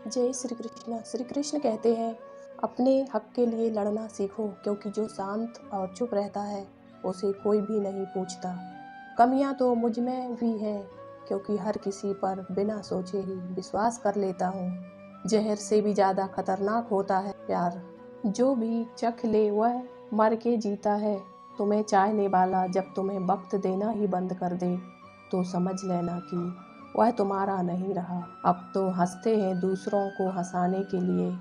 जय श्री कृष्ण। श्री कृष्ण कहते हैं, अपने हक के लिए लड़ना सीखो, क्योंकि जो शांत और चुप रहता है उसे कोई भी नहीं पूछता। कमियां तो मुझ में भी हैं, क्योंकि हर किसी पर बिना सोचे ही विश्वास कर लेता हूँ। जहर से भी ज़्यादा खतरनाक होता है प्यार। जो भी चख ले वह मर के जीता है। तुम्हें चाहने वाला जब तुम्हें वक्त देना ही बंद कर दे, तो समझ लेना कि वह तुम्हारा नहीं रहा। अब तो हंसते हैं दूसरों को हंसाने के लिए,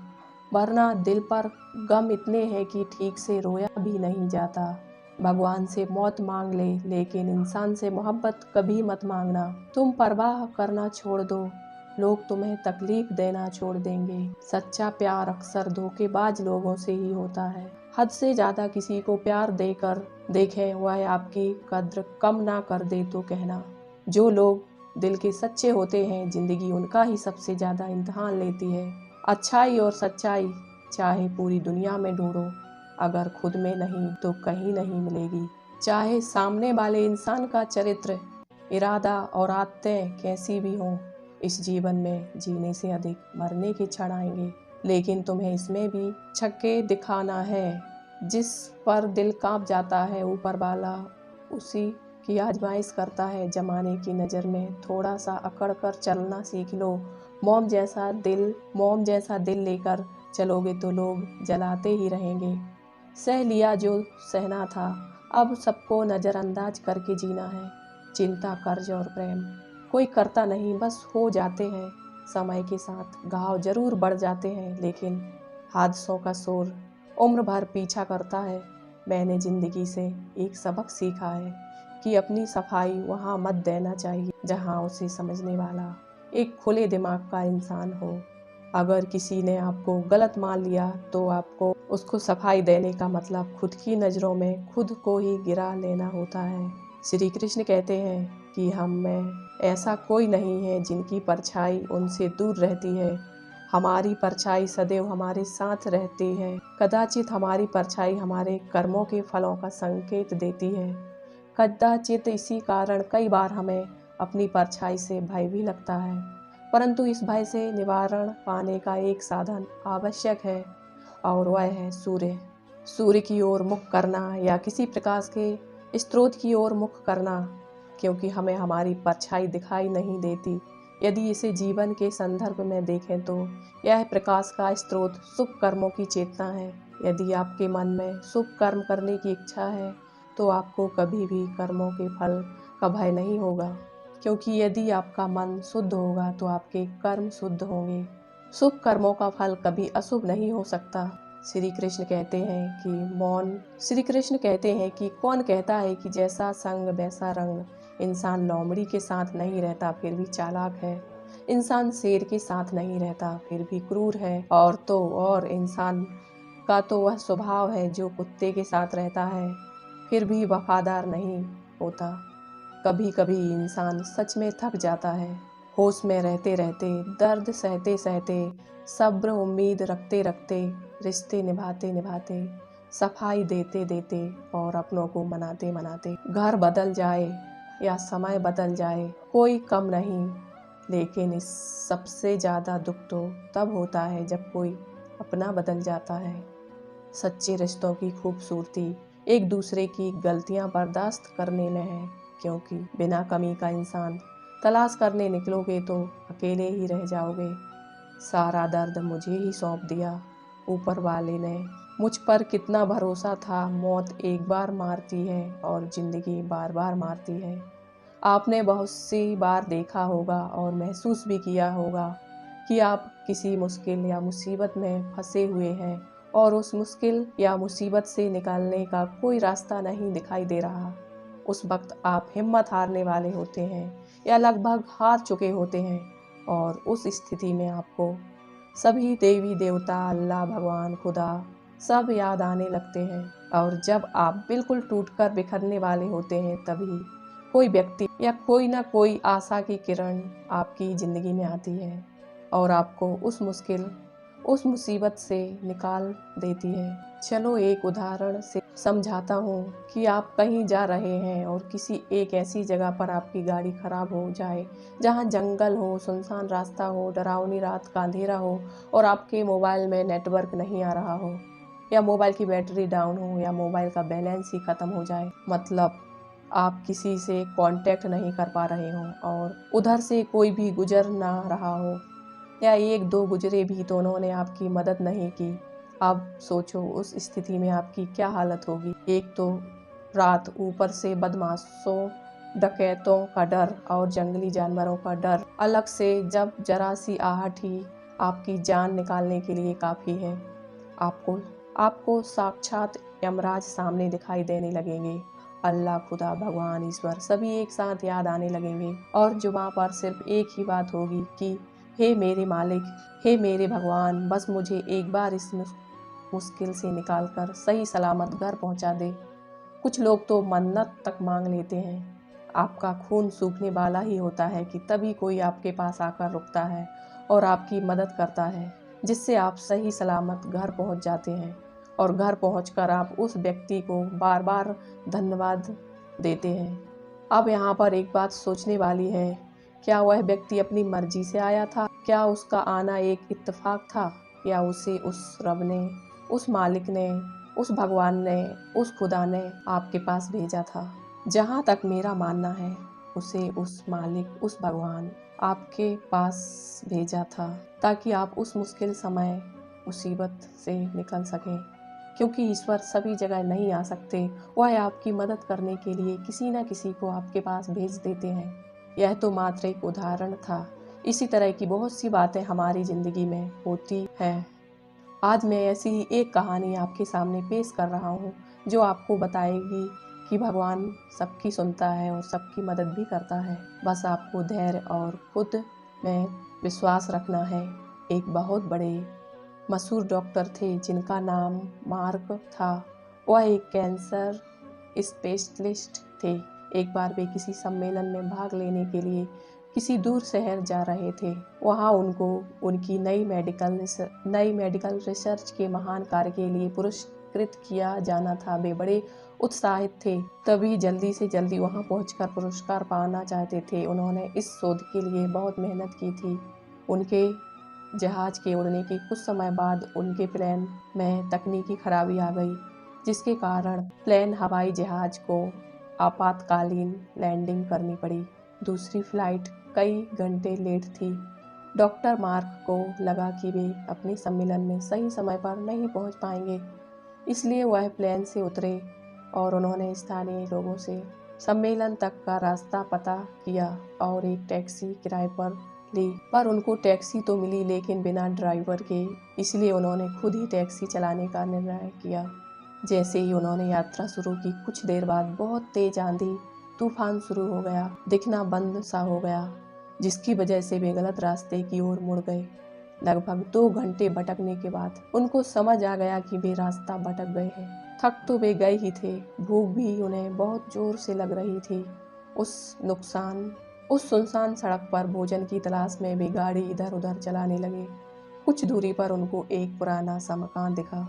वरना दिल पर गम इतने हैं कि ठीक से रोया भी नहीं जाता। भगवान से मौत मांग ले, लेकिन इंसान से मोहब्बत कभी मत मांगना। तुम परवाह करना छोड़ दो, लोग तुम्हें तकलीफ देना छोड़ देंगे। सच्चा प्यार अक्सर धोखेबाज लोगों से ही होता है। हद से ज्यादा किसी को प्यार देकर देखें, वह आपकी कद्र कम ना कर दे तो कहना। जो लोग दिल के सच्चे होते हैं, जिंदगी उनका ही सबसे ज्यादा इम्तिहान लेती है। अच्छाई और सच्चाई चाहे पूरी दुनिया में ढूंढो, अगर खुद में नहीं तो कहीं नहीं मिलेगी। चाहे सामने वाले इंसान का चरित्र, इरादा और आदतें कैसी भी हों, इस जीवन में जीने से अधिक मरने के क्षण आएंगे। लेकिन तुम्हें इसमें भी छक्के दिखाना है। जिस पर दिल कांप जाता है, ऊपर वाला उसी की आजमाइश करता है। जमाने की नज़र में थोड़ा सा अकड़ कर चलना सीख लो। मोम जैसा दिल लेकर चलोगे तो लोग जलाते ही रहेंगे। सह लिया जो सहना था, अब सबको नज़रअंदाज करके जीना है। चिंता, कर्ज और प्रेम कोई करता नहीं, बस हो जाते हैं। समय के साथ घाव जरूर बढ़ जाते हैं, लेकिन हादसों का शोर उम्र भर पीछा करता है। मैंने जिंदगी से एक सबक सीखा है कि अपनी सफाई वहाँ मत देना चाहिए जहाँ उसे समझने वाला एक खुले दिमाग का इंसान हो। अगर किसी ने आपको गलत मान लिया, तो आपको उसको सफाई देने का मतलब खुद की नज़रों में खुद को ही गिरा लेना होता है। श्री कृष्ण कहते हैं कि हम में ऐसा कोई नहीं है जिनकी परछाई उनसे दूर रहती है। हमारी परछाई सदैव हमारे साथ रहती है। कदाचित हमारी परछाई हमारे कर्मों के फलों का संकेत देती है। कदाचित इसी कारण कई बार हमें अपनी परछाई से भय भी लगता है, परंतु इस भय से निवारण पाने का एक साधन आवश्यक है, और वह है सूर्य। सूर्य की ओर मुख करना या किसी प्रकाश के स्रोत की ओर मुख करना, क्योंकि हमें हमारी परछाई दिखाई नहीं देती। यदि इसे जीवन के संदर्भ में देखें तो यह प्रकाश का स्रोत शुभ कर्मों की चेतना है। यदि आपके मन में शुभ कर्म करने की इच्छा है, तो आपको कभी भी कर्मों के फल का भय नहीं होगा, क्योंकि यदि आपका मन शुद्ध होगा तो आपके कर्म शुद्ध होंगे। शुभ कर्मों का फल कभी अशुभ नहीं हो सकता। श्री कृष्ण कहते हैं कि कौन कहता है कि जैसा संग वैसा रंग। इंसान लोमड़ी के साथ नहीं रहता फिर भी चालाक है। इंसान शेर के साथ नहीं रहता फिर भी क्रूर है। और इंसान का तो वह स्वभाव है जो कुत्ते के साथ रहता है फिर भी वफादार नहीं होता। कभी कभी इंसान सच में थक जाता है। होश में रहते रहते, दर्द सहते सहते, सब्र उम्मीद रखते रखते, रिश्ते निभाते निभाते, सफाई देते देते और अपनों को मनाते मनाते। घर बदल जाए या समय बदल जाए, कोई कम नहीं, लेकिन इस सबसे ज़्यादा दुख तो तब होता है जब कोई अपना बदल जाता है। सच्चे रिश्तों की खूबसूरती एक दूसरे की गलतियां बर्दाश्त करने में है, क्योंकि बिना कमी का इंसान तलाश करने निकलोगे तो अकेले ही रह जाओगे। सारा दर्द मुझे ही सौंप दिया, ऊपर वाले ने मुझ पर कितना भरोसा था। मौत एक बार मारती है और जिंदगी बार बार मारती है। आपने बहुत सी बार देखा होगा और महसूस भी किया होगा कि आप किसी मुश्किल या मुसीबत में फंसे हुए हैं और उस मुश्किल या मुसीबत से निकलने का कोई रास्ता नहीं दिखाई दे रहा। उस वक्त आप हिम्मत हारने वाले होते हैं या लगभग हार चुके होते हैं, और उस स्थिति में आपको सभी देवी देवता, अल्लाह, भगवान, खुदा सब याद आने लगते हैं। और जब आप बिल्कुल टूटकर बिखरने वाले होते हैं, तभी कोई व्यक्ति या कोई ना कोई आशा की किरण आपकी ज़िंदगी में आती है और आपको उस मुश्किल उस मुसीबत से निकाल देती है। चलो एक उदाहरण से समझाता हूँ कि आप कहीं जा रहे हैं और किसी एक ऐसी जगह पर आपकी गाड़ी खराब हो जाए जहाँ जंगल हो, सुनसान रास्ता हो, डरावनी रात का अंधेरा हो और आपके मोबाइल में नेटवर्क नहीं आ रहा हो, या मोबाइल की बैटरी डाउन हो, या मोबाइल का बैलेंस ही ख़त्म हो जाए। मतलब आप किसी से कांटेक्ट नहीं कर पा रहे हो और उधर से कोई भी गुजर ना रहा हो, या एक दो गुजरे भी तो उन्होंने आपकी मदद नहीं की। अब सोचो उस स्थिति में आपकी क्या हालत होगी। एक तो रात, ऊपर से बदमाशों, डकैतों का डर और जंगली जानवरों का डर अलग से, जब जरा सी आहट ही आपकी जान निकालने के लिए काफ़ी है। आपको आपको साक्षात यमराज सामने दिखाई देने लगेंगे। अल्लाह, खुदा, भगवान, ईश्वर सभी एक साथ याद आने लगेंगे और जुबां पर सिर्फ एक ही बात होगी कि हे मेरे मालिक, हे मेरे भगवान, बस मुझे एक बार इस मुश्किल से निकाल कर सही सलामत घर पहुंचा दे। कुछ लोग तो मन्नत तक मांग लेते हैं। आपका खून सूखने वाला ही होता है कि तभी कोई आपके पास आकर रुकता है और आपकी मदद करता है, जिससे आप सही सलामत घर पहुंच जाते हैं। और घर पहुंचकर आप उस व्यक्ति को बार बार धन्यवाद देते हैं। अब यहाँ पर एक बात सोचने वाली है, क्या वह व्यक्ति अपनी मर्जी से आया था? क्या उसका आना एक इत्तेफाक था, या उसे उस रब ने, उस मालिक ने, उस भगवान ने, उस खुदा ने आपके पास भेजा था? जहाँ तक मेरा मानना है, उसे उस मालिक, उस भगवान आपके पास भेजा था ताकि आप उस मुश्किल समय, मुसीबत से निकल सकें। क्योंकि ईश्वर सभी जगह नहीं आ सकते, वह आपकी मदद करने के लिए किसी न किसी को आपके पास भेज देते हैं। यह तो मात्र एक उदाहरण था। इसी तरह की बहुत सी बातें हमारी ज़िंदगी में होती हैं। आज मैं ऐसी ही एक कहानी आपके सामने पेश कर रहा हूँ जो आपको बताएगी कि भगवान सबकी सुनता है और सबकी मदद भी करता है। बस आपको धैर्य और खुद में विश्वास रखना है। एक बहुत बड़े मशहूर डॉक्टर थे जिनका नाम मार्क था। वह एक कैंसर स्पेशलिस्ट थे। एक बार वे किसी सम्मेलन में भाग लेने के लिए किसी दूर शहर जा रहे थे। वहाँ उनको उनकी नई मेडिकल रिसर्च के महान कार्य के लिए पुरस्कृत किया जाना था। वे बड़े उत्साहित थे, तभी जल्दी से जल्दी वहाँ पहुंचकर पुरस्कार पाना चाहते थे। उन्होंने इस शोध के लिए बहुत मेहनत की थी। उनके जहाज के उड़ने के कुछ समय बाद उनके प्लेन में तकनीकी खराबी आ गई, जिसके कारण प्लेन हवाई जहाज को आपातकालीन लैंडिंग करनी पड़ी। दूसरी फ्लाइट कई घंटे लेट थी। डॉक्टर मार्क को लगा कि वे अपने सम्मेलन में सही समय पर नहीं पहुंच पाएंगे, इसलिए वह प्लेन से उतरे और उन्होंने स्थानीय लोगों से सम्मेलन तक का रास्ता पता किया और एक टैक्सी किराए पर ली। पर उनको टैक्सी तो मिली, लेकिन बिना ड्राइवर के, इसलिए उन्होंने खुद ही टैक्सी चलाने का निर्णय किया। जैसे ही उन्होंने यात्रा शुरू की, कुछ देर बाद बहुत तेज आंधी तूफान शुरू हो गया। दिखना बंद सा हो गया, जिसकी वजह से वे गलत रास्ते की ओर मुड़ गए। लगभग 2 घंटे भटकने के बाद उनको समझ आ गया कि वे रास्ता भटक गए हैं। थक तो वे गए ही थे, भूख भी उन्हें बहुत जोर से लग रही थी। उस सुनसान सड़क पर भोजन की तलाश में वे गाड़ी इधर उधर चलाने लगे। कुछ दूरी पर उनको एक पुराना सा मकान दिखा।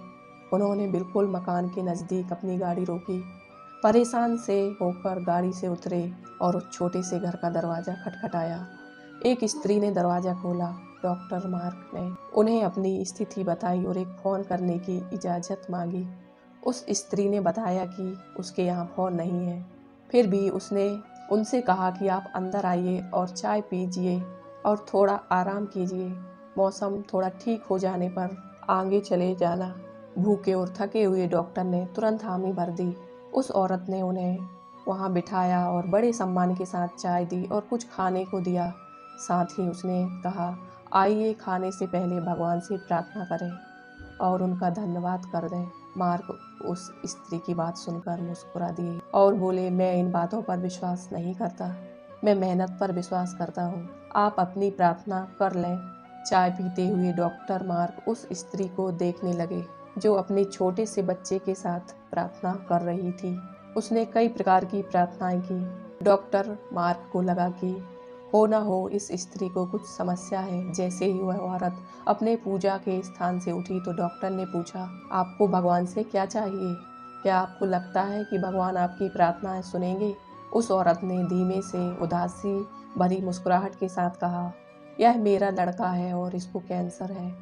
उन्होंने बिल्कुल मकान के नज़दीक अपनी गाड़ी रोकी। परेशान से होकर गाड़ी से उतरे और उस छोटे से घर का दरवाज़ा खटखटाया। एक स्त्री ने दरवाज़ा खोला। डॉक्टर मार्क ने उन्हें अपनी स्थिति बताई और एक फ़ोन करने की इजाज़त मांगी। उस स्त्री ने बताया कि उसके यहाँ फ़ोन नहीं है। फिर भी उसने उनसे कहा कि आप अंदर आइए और चाय पीजिए और थोड़ा आराम कीजिए। मौसम थोड़ा ठीक हो जाने पर आगे चले जाना। भूखे और थके हुए डॉक्टर ने तुरंत हामी भर दी। उस औरत ने उन्हें वहाँ बिठाया और बड़े सम्मान के साथ चाय दी और कुछ खाने को दिया। साथ ही उसने कहा, आइए खाने से पहले भगवान से प्रार्थना करें और उनका धन्यवाद कर दें। मार्क उस स्त्री की बात सुनकर मुस्कुरा दिए और बोले, मैं इन बातों पर विश्वास नहीं करता, मैं मेहनत पर विश्वास करता हूँ। आप अपनी प्रार्थना कर लें। चाय पीते हुए डॉक्टर मार्क उस स्त्री को देखने लगे जो अपने छोटे से बच्चे के साथ प्रार्थना कर रही थी। उसने कई प्रकार की प्रार्थनाएं की। डॉक्टर मार्क को लगा कि हो न हो इस स्त्री को कुछ समस्या है। जैसे ही वह औरत अपने पूजा के स्थान से उठी तो डॉक्टर ने पूछा, आपको भगवान से क्या चाहिए? क्या आपको लगता है कि भगवान आपकी प्रार्थनाएं सुनेंगे? उस औरत ने धीमे से उदासी भरी मुस्कुराहट के साथ कहा, यह मेरा लड़का है और इसको कैंसर है,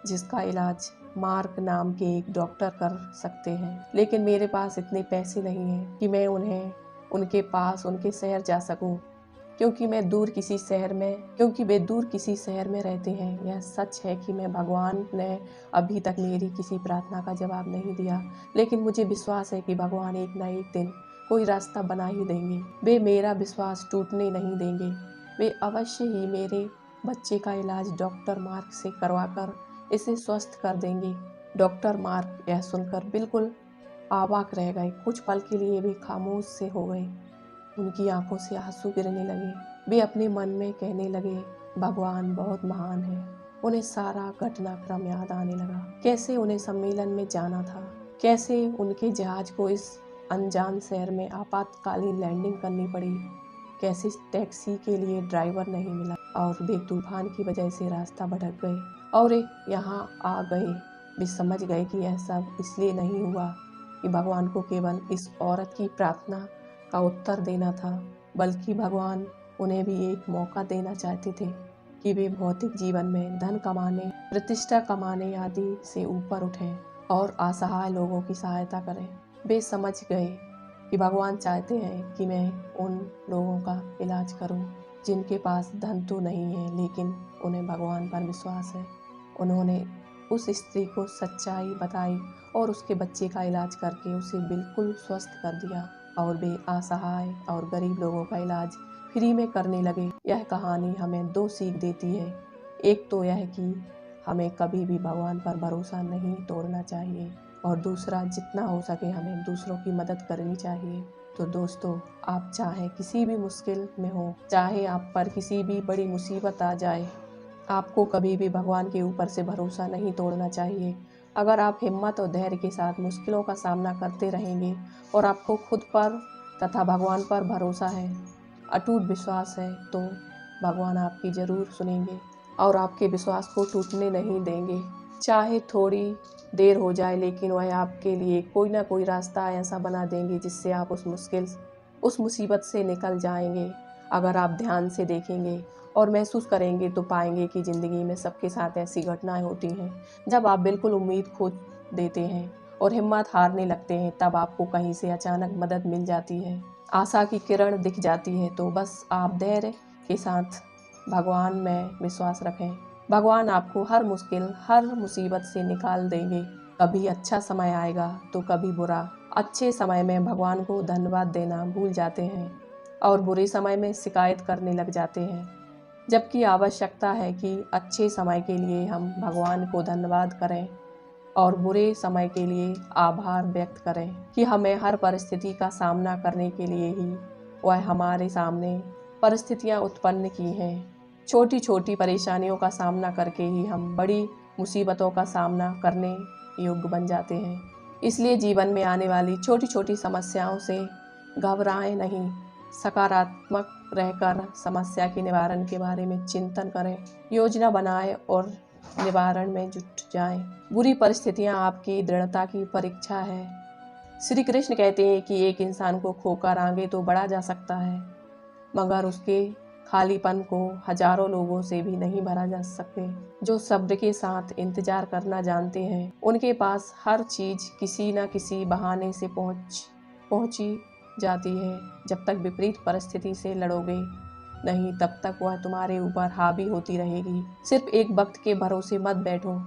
जिसका इलाज मार्क नाम के एक डॉक्टर कर सकते हैं। लेकिन मेरे पास इतने पैसे नहीं हैं कि मैं उनके पास उनके शहर जा सकूं, क्योंकि वे दूर किसी शहर में रहते हैं। यह सच है कि भगवान ने अभी तक मेरी किसी प्रार्थना का जवाब नहीं दिया, लेकिन मुझे विश्वास है कि भगवान एक न एक दिन कोई रास्ता बना ही देंगे। वे मेरा विश्वास टूटने नहीं देंगे। वे अवश्य ही मेरे बच्चे का इलाज डॉक्टर मार्क से करवाकर इसे स्वस्थ कर देंगे। डॉक्टर मार्क यह सुनकर बिल्कुल अवाक रह गए। कुछ पल के लिए वे खामोश से हो गए। उनकी आंखों से आंसू गिरने लगे। वे अपने मन में कहने लगे, भगवान बहुत महान है। उन्हें सारा घटनाक्रम याद आने लगा। कैसे उन्हें सम्मेलन में जाना था, कैसे उनके जहाज को इस अनजान शहर में आपातकालीन लैंडिंग करनी पड़ी, कैसे टैक्सी के लिए ड्राइवर नहीं मिला और वे तूफान की वजह से रास्ता भटक गए और यहाँ आ गए। वे समझ गए कि यह सब इसलिए नहीं हुआ कि भगवान को केवल इस औरत की प्रार्थना का उत्तर देना था, बल्कि भगवान उन्हें भी एक मौका देना चाहते थे कि वे भौतिक जीवन में धन कमाने, प्रतिष्ठा कमाने आदि से ऊपर उठें और असहाय लोगों की सहायता करें। वे समझ गए कि भगवान चाहते हैं कि मैं उन लोगों का इलाज करूं जिनके पास धन तो नहीं है, लेकिन उन्हें भगवान पर विश्वास है। उन्होंने उस स्त्री को सच्चाई बताई और उसके बच्चे का इलाज करके उसे बिल्कुल स्वस्थ कर दिया और वे असहाय और गरीब लोगों का इलाज फ्री में करने लगे। यह कहानी हमें दो सीख देती है। एक तो यह कि हमें कभी भी भगवान पर भरोसा नहीं तोड़ना चाहिए और दूसरा, जितना हो सके हमें दूसरों की मदद करनी चाहिए। तो दोस्तों, आप चाहे किसी भी मुश्किल में हो, चाहे आप पर किसी भी बड़ी मुसीबत आ जाए, आपको कभी भी भगवान के ऊपर से भरोसा नहीं तोड़ना चाहिए। अगर आप हिम्मत और धैर्य के साथ मुश्किलों का सामना करते रहेंगे और आपको खुद पर तथा भगवान पर भरोसा है, अटूट विश्वास है, तो भगवान आपकी ज़रूर सुनेंगे और आपके विश्वास को टूटने नहीं देंगे। चाहे थोड़ी देर हो जाए, लेकिन वह आपके लिए कोई ना कोई रास्ता ऐसा बना देंगे जिससे आप उस मुसीबत से निकल जाएंगे। अगर आप ध्यान से देखेंगे और महसूस करेंगे तो पाएंगे कि ज़िंदगी में सबके साथ ऐसी घटनाएं होती हैं। जब आप बिल्कुल उम्मीद खो देते हैं और हिम्मत हारने लगते हैं, तब आपको कहीं से अचानक मदद मिल जाती है, आशा की किरण दिख जाती है। तो बस आप धैर्य के साथ भगवान में विश्वास रखें। भगवान आपको हर मुश्किल, हर मुसीबत से निकाल देंगे। कभी अच्छा समय आएगा तो कभी बुरा। अच्छे समय में भगवान को धन्यवाद देना भूल जाते हैं और बुरे समय में शिकायत करने लग जाते हैं, जबकि आवश्यकता है कि अच्छे समय के लिए हम भगवान को धन्यवाद करें और बुरे समय के लिए आभार व्यक्त करें कि हमें हर परिस्थिति का सामना करने के लिए ही वह हमारे सामने परिस्थितियां उत्पन्न की हैं। छोटी छोटी परेशानियों का सामना करके ही हम बड़ी मुसीबतों का सामना करने योग्य बन जाते हैं। इसलिए जीवन में आने वाली छोटी छोटी समस्याओं से घबराएं नहीं, सकारात्मक रहकर समस्या के निवारण के बारे में चिंतन करें, योजना बनाएं और निवारण में जुट जाएं। बुरी परिस्थितियां आपकी दृढ़ता की परीक्षा है। श्री कृष्ण कहते हैं कि एक इंसान को खोकर आगे तो बढ़ा जा सकता है, मगर उसके खालीपन को हजारों लोगों से भी नहीं भरा जा सके। जो सब्र के साथ इंतजार करना जानते हैं, उनके पास हर चीज किसी न किसी बहाने से पहुंची जाती है। जब तक विपरीत परिस्थिति से लड़ोगे नहीं, तब तक वह तुम्हारे ऊपर हावी होती रहेगी। सिर्फ एक वक्त के भरोसे मत बैठो।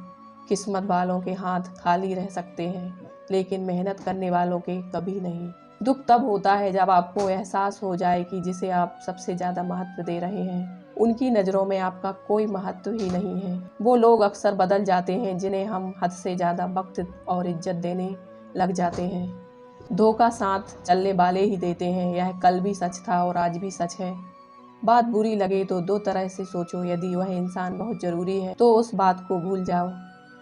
किस्मत वालों के हाथ खाली रह सकते हैं, लेकिन मेहनत करने वालों के कभी नहीं। दुख तब होता है जब आपको एहसास हो जाए कि जिसे आप सबसे ज़्यादा महत्व दे रहे हैं, उनकी नज़रों में आपका कोई महत्व ही नहीं है। वो लोग अक्सर बदल जाते हैं जिन्हें हम हद से ज़्यादा वक्त और इज्जत देने लग जाते हैं। धोखा साथ चलने वाले ही देते हैं। यह कल भी सच था और आज भी सच है। बात बुरी लगे तो दो तरह से सोचो। यदि वह इंसान बहुत ज़रूरी है तो उस बात को भूल जाओ,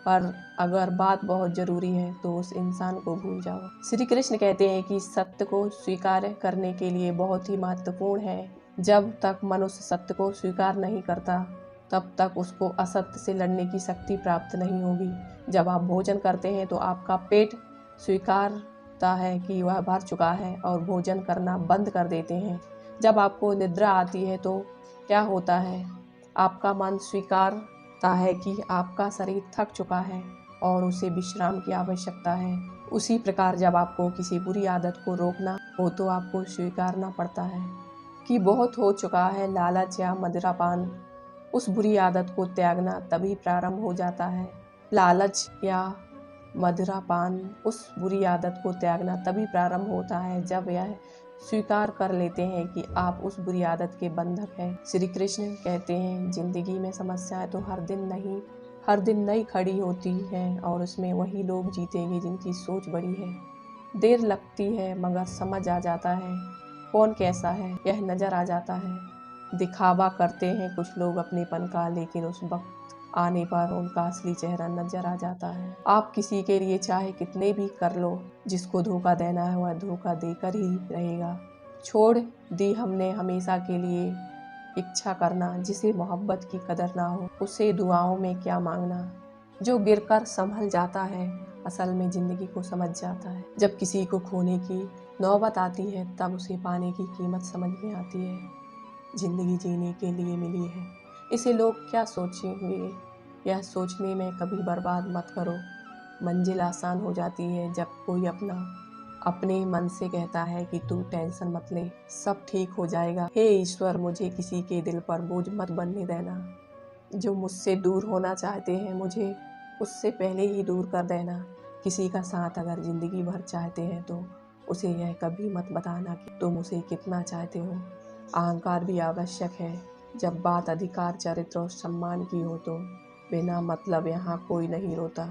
पर अगर बात बहुत ज़रूरी है तो उस इंसान को भूल जाओ। श्री कृष्ण कहते हैं कि सत्य को स्वीकार करने के लिए बहुत ही महत्वपूर्ण है जब तक मनुष्य सत्य को स्वीकार नहीं करता तब तक उसको असत्य से लड़ने की शक्ति प्राप्त नहीं होगी। जब आप भोजन करते हैं तो आपका पेट स्वीकारता है कि वह भर चुका है और भोजन करना बंद कर देते हैं। जब आपको निद्रा आती है तो क्या होता है, आपका मन स्वीकारता है कि आपका शरीर थक चुका है और उसे विश्राम की आवश्यकता है। उसी प्रकार जब आपको किसी बुरी आदत को रोकना हो तो आपको स्वीकारना पड़ता है कि बहुत हो चुका है। लालच या मदिरापान, उस बुरी आदत को त्यागना तभी प्रारंभ हो जाता है। लालच या मदिरापान, उस बुरी आदत को त्यागना तभी प्रारंभ होता है जब यह स्वीकार कर लेते हैं कि आप उस बुरी आदत के बंधक हैं। श्री कृष्ण कहते हैं, जिंदगी में समस्याएं तो हर दिन नई खड़ी होती हैं और उसमें वही लोग जीतेंगे जिनकी सोच बड़ी है। देर लगती है मगर समझ आ जाता है कौन कैसा है, यह नजर आ जाता है। दिखावा करते हैं कुछ लोग अपनेपन का, लेकिन उस वक्त आने पर उनका असली चेहरा नजर आ जाता है। आप किसी के लिए चाहे कितने भी कर लो, जिसको धोखा देना है वह धोखा देकर ही रहेगा। छोड़ दी हमने हमेशा के लिए इच्छा करना, जिसे मोहब्बत की कदर ना हो उसे दुआओं में क्या मांगना। जो गिरकर संभल जाता है असल में जिंदगी को समझ जाता है। जब किसी को खोने की नौबत आती है तब उसे पाने की कीमत समझ में आती है। जिंदगी जीने के लिए मिली है, इसे लोग क्या सोचेंगे, यह सोचने में कभी बर्बाद मत करो। मंजिल आसान हो जाती है जब कोई अपने मन से कहता है कि तू टेंशन मत ले, सब ठीक हो जाएगा। हे ईश्वर, मुझे किसी के दिल पर बोझ मत बनने देना। जो मुझसे दूर होना चाहते हैं मुझे उससे पहले ही दूर कर देना। किसी का साथ अगर जिंदगी भर चाहते हैं तो उसे यह कभी मत बताना कि तुम उसे कितना चाहते हो। अहंकार भी आवश्यक है जब बात अधिकार, चरित्र और सम्मान की हो तो बिना मतलब यहाँ कोई नहीं रोता।